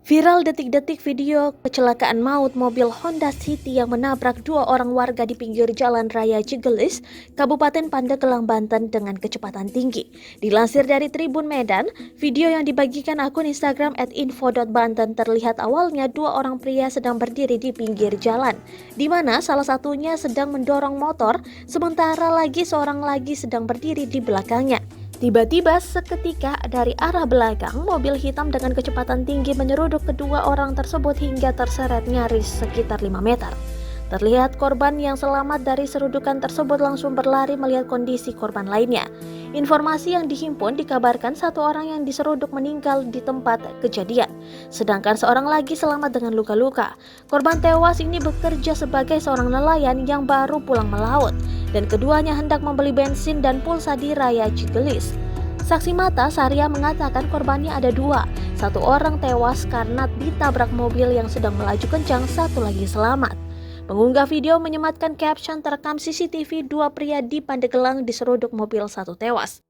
Viral detik-detik video kecelakaan maut mobil Honda City yang menabrak dua orang warga di pinggir Jalan Raya Cigelis, Kabupaten Pandeglang, Banten dengan kecepatan tinggi. Dilansir dari Tribun Medan, video yang dibagikan akun Instagram @info.banten terlihat awalnya dua orang pria sedang berdiri di pinggir jalan, di mana salah satunya sedang mendorong motor, sementara lagi seorang lagi sedang berdiri di belakangnya. Tiba-tiba seketika dari arah belakang, mobil hitam dengan kecepatan tinggi menyeruduk kedua orang tersebut hingga terseret nyaris sekitar 5 meter. Terlihat korban yang selamat dari serudukan tersebut langsung berlari melihat kondisi korban lainnya. Informasi yang dihimpun dikabarkan satu orang yang diseruduk meninggal di tempat kejadian, sedangkan seorang lagi selamat dengan luka-luka. Korban tewas ini bekerja sebagai seorang nelayan yang baru pulang melaut, dan keduanya hendak membeli bensin dan pulsa di Raya Cigelis. Saksi mata Saria mengatakan korbannya ada dua, satu orang tewas karena ditabrak mobil yang sedang melaju kencang, satu lagi selamat. Pengunggah video menyematkan caption terekam CCTV dua pria di Pandeglang diseruduk mobil, satu tewas.